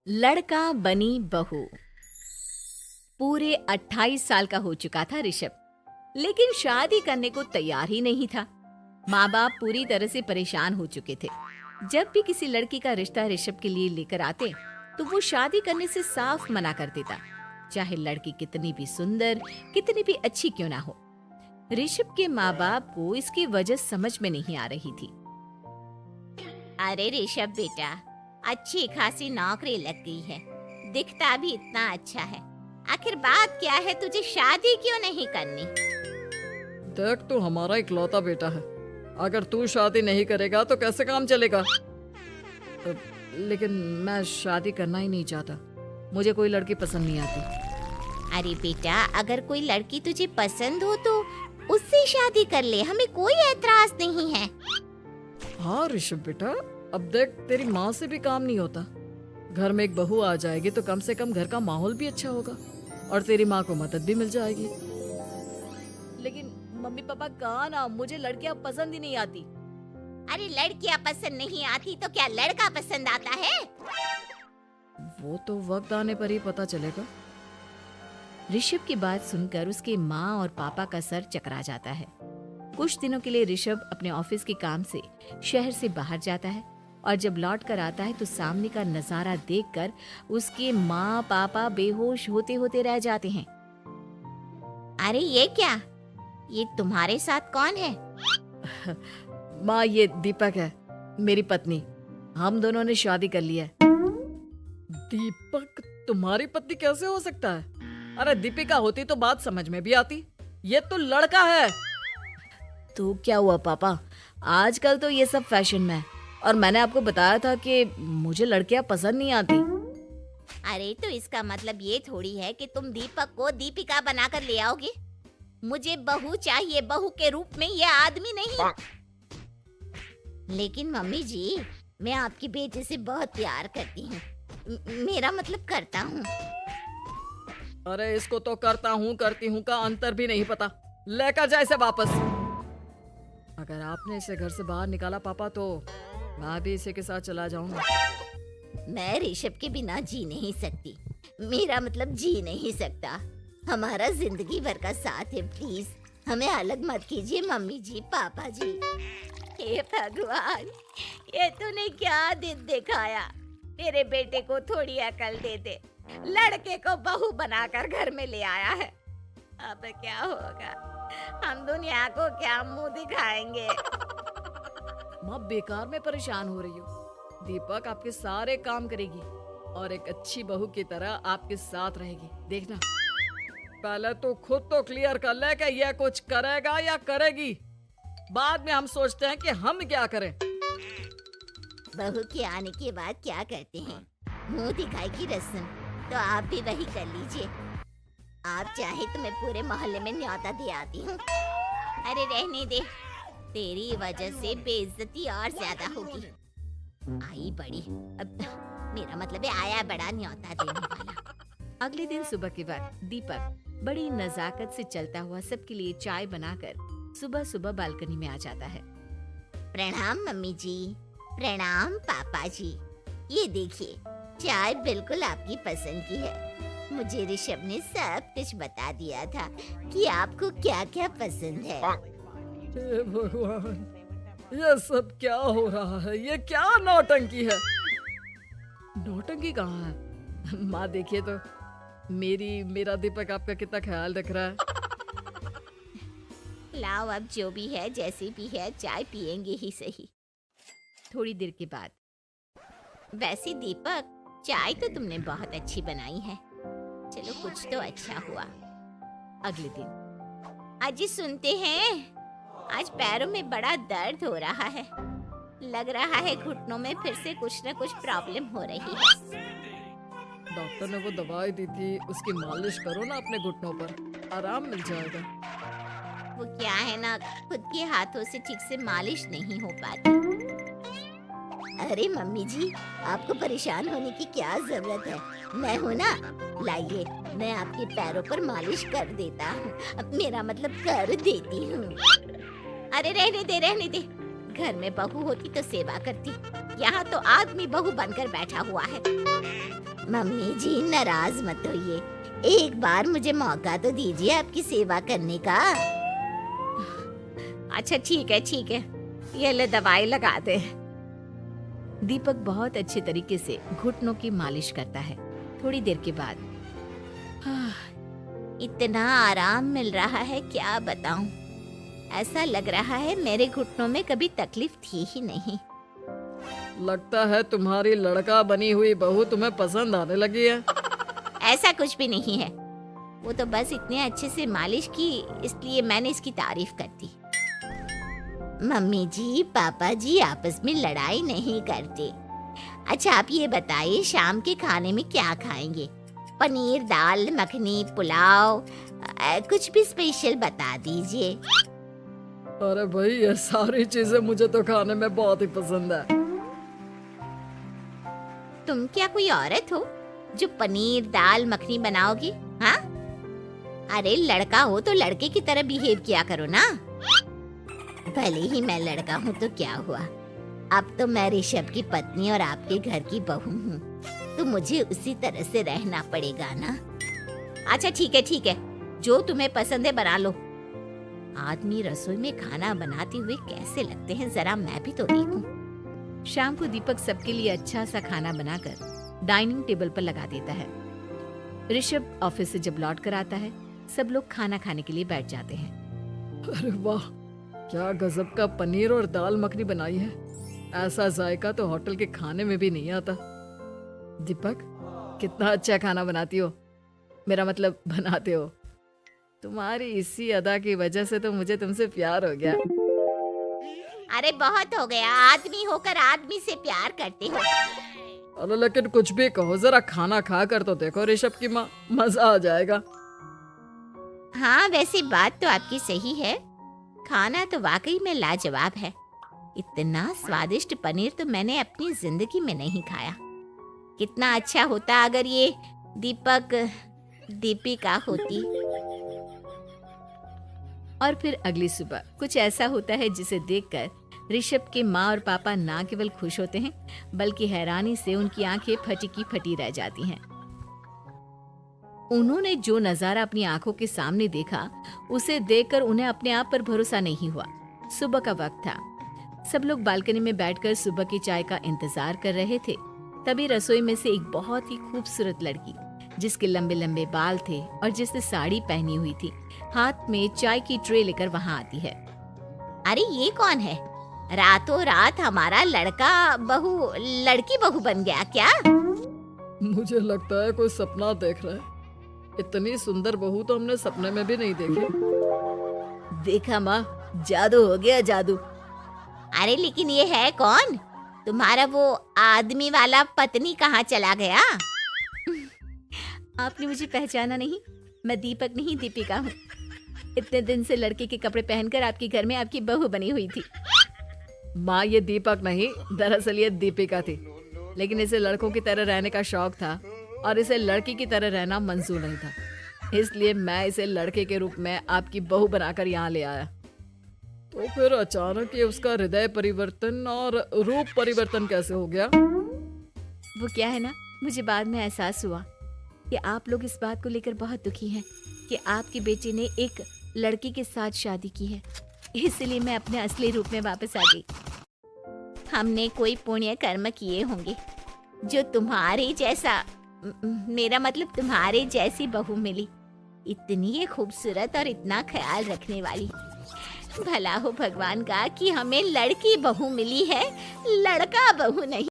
लड़का बनी बहू। पूरे 28 साल का हो चुका था ऋषभ, लेकिन शादी करने को तैयार ही नहीं था। माँ बाप पूरी तरह से परेशान हो चुके थे। जब भी किसी लड़की का रिश्ता ऋषभ के लिए लेकर आते तो वो शादी करने से साफ मना कर देता, चाहे लड़की कितनी भी सुंदर, कितनी भी अच्छी क्यों ना हो। ऋषभ के माँ बाप को इसकी वजह समझ में नहीं आ रही थी। अरे ऋषभ बेटा, अच्छी खासी नौकरी लग गई है, दिखता भी इतना अच्छा है, आखिर बात क्या है, तुझे शादी क्यों नहीं करनी? देख, तू हमारा इकलौता बेटा है। अगर तू शादी नहीं करेगा तो कैसे काम चलेगा? लेकिन मैं शादी करना ही नहीं चाहता। मुझे कोई लड़की पसंद नहीं आती। अरे बेटा, अगर कोई लड़की तुझे पसंद हो तो उससे शादी कर ले, हमें कोई ऐतराज नहीं है। हाँ ऋषभ बेटा, अब देख, तेरी माँ से भी काम नहीं होता। घर में एक बहू आ जाएगी तो कम से कम घर का माहौल भी अच्छा होगा और तेरी माँ को मदद भी मिल जाएगी। लेकिन मम्मी पापा कहा ना, मुझे लड़कियां पसंद ही नहीं आती। अरे लड़कियां पसंद नहीं आती तो क्या लड़का पसंद आता है? वो तो वक्त आने पर ही पता चलेगा। ऋषभ की बात सुनकर उसके माँ और पापा का सर चकरा जाता है। कुछ दिनों के लिए ऋषभ अपने ऑफिस के काम से शहर से बाहर जाता है और जब लौट कर आता है तो सामने का नजारा देखकर उसके माँ पापा बेहोश होते होते रह जाते हैं। अरे ये क्या, ये तुम्हारे साथ कौन है? माँ, ये दीपक है, मेरी पत्नी। हम दोनों ने शादी कर ली है। दीपक तुम्हारी पत्नी कैसे हो सकता है? अरे दीपिका होती तो बात समझ में भी आती। ये तो लड़का है। तो क्या हुआ पापा, आजकल तो ये सब फैशन में है और मैंने आपको बताया था कि मुझे लड़कियां पसंद नहीं आती। अरे तो इसका मतलब ये थोड़ी है कि तुम दीपक को दीपिका बनाकर ले आओगे। मुझे बहू चाहिए, बहू के रूप में, ये आदमी नहीं। लेकिन मम्मी जी, मैं आपकी बेटे से बहुत प्यार करती हूँ, मेरा मतलब करता हूँ। अरे इसको तो करता हूँ करती हूँ का अंतर भी नहीं पता। लेकर जा इसे वापस। अगर आपने इसे घर से बाहर निकाला पापा तो मैं भी इसी के साथ चला जाऊंगा। मैं ऋषभ के बिना जी नहीं सकती, मेरा मतलब जी नहीं सकता। हमारा जिंदगी भर का साथ है, प्लीज हमें अलग मत कीजिए मम्मी जी, पापा जी। हे भगवान, ये तूने क्या दिन दिखाया? मेरे बेटे को थोड़ी अकल दे दे, लड़के को बहू बनाकर घर में ले आया है। अब क्या होगा, हम दुनिया को क्या मुंह दिखाएंगे? माँ, बेकार में परेशान हो रही हो। दीपक आपके सारे काम करेगी और एक अच्छी बहू की तरह आपके साथ रहेगी, देखना। पहले तो खुद तो क्लियर कर ले कि यह कुछ करेगा या करेगी, बाद में हम सोचते हैं कि हम क्या करें। बहू के आने के बाद क्या करते हैं, मुंह दिखाई की रस्म, तो आप भी वही कर लीजिए। आप चाहे तो मैं पूरे मोहल्ले में न्योता दे आती हूँ। अरे रहने दे, तेरी वजह से बेइज्जती और ज्यादा होगी। आई बड़ी, अब मेरा मतलब है आया बड़ा न्योता देने वाला। अगले दिन सुबह के वक्त दीपक बड़ी नजाकत से चलता हुआ सबके लिए चाय बनाकर सुबह सुबह बालकनी में आ जाता है। प्रणाम मम्मी जी, प्रणाम पापा जी। ये देखिए, चाय बिल्कुल आपकी पसंद की है। मुझे ऋषभ ने सब कुछ बता दिया था कि आपको क्या क्या पसंद है। हे भगवान, ये सब क्या हो रहा है? ये क्या नौटंकी है? नौटंकी कहाँ है? माँ देखिए तो, मेरा दीपक आपका कितना ख्याल रख रहा है। लाओ, अब जो भी है, जैसी भी है, चाय पियेंगे ही सही। थोड़ी देर के बाद, वैसे दीपक, चाय तो तुमने बहुत अच्छी बनाई है। चलो कुछ तो अच्छा हुआ। अगले दिन, अजी सुनते हैं, आज पैरों में बड़ा दर्द हो रहा है। लग रहा है घुटनों में फिर से कुछ न कुछ प्रॉब्लम हो रही है। डॉक्टर ने वो दवाई दी थी, उसकी मालिश करो ना अपने घुटनों पर, आराम मिल जाएगा। वो क्या है ना, खुद के हाथों से ठीक से मालिश नहीं हो पाती। अरे मम्मी जी, आपको परेशान होने की क्या जरूरत है, मैं हूँ ना। लाइए, मैं आपके पैरों पर मालिश कर देता हूँ, मेरा मतलब कर देती हूँ। अरे रहने दे, रहने दे। घर में बहू होती तो सेवा करती, यहाँ तो आदमी बहू बनकर बैठा हुआ है। मम्मी जी नाराज मत होइए, एक बार मुझे मौका तो दीजिए आपकी सेवा करने का। अच्छा ठीक है, ये ले दवाई लगा दे। दीपक बहुत अच्छे तरीके से घुटनों की मालिश करता है। थोड़ी देर के बाद इतना आराम मिल रहा है क्या बताऊं, ऐसा लग रहा है मेरे घुटनों में कभी तकलीफ थी ही नहीं। लगता है तुम्हारी लड़का बनी हुई बहू तुम्हें पसंद आने लगी है। ऐसा कुछ भी नहीं है, वो तो बस इतने अच्छे से मालिश की इसलिए मैंने इसकी तारीफ कर दी। मम्मी जी पापा जी आपस में लड़ाई नहीं करते। अच्छा आप ये बताइए शाम के खाने में क्या खाएंगे? पनीर दाल मखनी पुलाव, कुछ भी स्पेशल बता दीजिए। अरे भाई ये सारी चीजें मुझे तो खाने में बहुत ही पसंद है। तुम क्या कोई औरत हो जो पनीर दाल मखनी बनाओगी? हाँ, अरे लड़का हो तो लड़के की तरह बिहेव किया करो ना। भले ही मैं लड़का हूँ तो क्या हुआ, अब तो मैं ऋषभ की पत्नी और आपके घर की बहू हूँ, तो मुझे उसी तरह से रहना पड़ेगा ना। अच्छा ठीक है, जो तुम्हें पसंद है बना लो। आदमी रसोई में खाना बनाते हुए कैसे लगते हैं जरा मैं भी तो देखूं। शाम को दीपक सबके लिए अच्छा सा खाना बनाकर डाइनिंग टेबल पर लगा देता है। ऋषभ ऑफिस से जब लौट कर आता है, सब लोग खाना खाने के लिए बैठ जाते हैं। अरे वाह, क्या गजब का पनीर और दाल मखनी बनाई है। ऐसा जायका तो होटल के खाने में भी नहीं आता। दीपक कितना अच्छा खाना बनाती हो, मेरा मतलब बनाते हो। तुम्हारी इसी अदा की वजह से तो मुझे तुमसे प्यार हो गया। अरे बहुत हो गया, आदमी होकर आदमी से प्यार करते हो। अरे लेकिन कुछ भी कहो, जरा खाना खा कर तो देखो ऋषभ की माँ, मजा आ जाएगा। हाँ वैसे बात तो आपकी सही है, खाना तो वाकई में लाजवाब है। इतना स्वादिष्ट पनीर तो मैंने अपनी जिंदगी में नहीं खाया। कितना अच्छा होता अगर ये दीपिका होती। और फिर अगली सुबह कुछ ऐसा होता है जिसे देखकर ऋषभ के माँ और पापा ना केवल खुश होते हैं बल्कि हैरानी से उनकी आंखें फटी की फटी रह जाती हैं। उन्होंने जो नजारा अपनी आंखों के सामने देखा उसे देखकर उन्हें अपने आप पर भरोसा नहीं हुआ। सुबह का वक्त था, सब लोग बालकनी में बैठकर सुबह की चाय का इंतजार कर रहे थे। तभी रसोई में से एक बहुत ही खूबसूरत लड़की जिसके लंबे लंबे बाल थे और जिसने साड़ी पहनी हुई थी, हाथ में चाय की ट्रे लेकर वहाँ आती है। अरे ये कौन है? रातों रात हमारा लड़की बहू बन गया क्या? मुझे लगता है कोई सपना देख रहा है। इतनी सुंदर बहू तो हमने सपने में भी नहीं देखी। देखा माँ, जादू हो गया जादू। अरे लेकिन ये है कौन? तुम्हारा वो आदमी वाला पत्नी कहाँ चला गया? आपने मुझे पहचाना नहीं? मैं दीपक नहीं दीपिका हूँ। इतने दिन से लड़के के कपड़े पहनकर आपके घर में आपकी बहू बनी हुई थी। माँ ये दीपक नहीं, दरअसल ये दीपिका थी, लेकिन इसे लड़कों की तरह रहने का शौक था और इसे लड़की की तरह रहना मंजूर नहीं था, इसलिए मैं इसे लड़के के रूप में आपकी बहू बनाकर यहाँ ले आया। तो फिर अचानक ये उसका हृदय परिवर्तन और रूप परिवर्तन कैसे हो गया? वो क्या है ना, मुझे बाद में एहसास हुआ कि आप लोग इस बात को लेकर बहुत दुखी हैं कि आपके बेटे ने एक लड़की के साथ शादी की है, इसलिए मैं अपने असली रूप में वापस आ गई। हमने कोई पुण्य कर्म किए होंगे जो तुम्हारे जैसा, मेरा मतलब तुम्हारे जैसी बहू मिली, इतनी खूबसूरत और इतना ख्याल रखने वाली। भला हो भगवान का कि हमें लड़की बहू मिली है, लड़का बहू नहीं।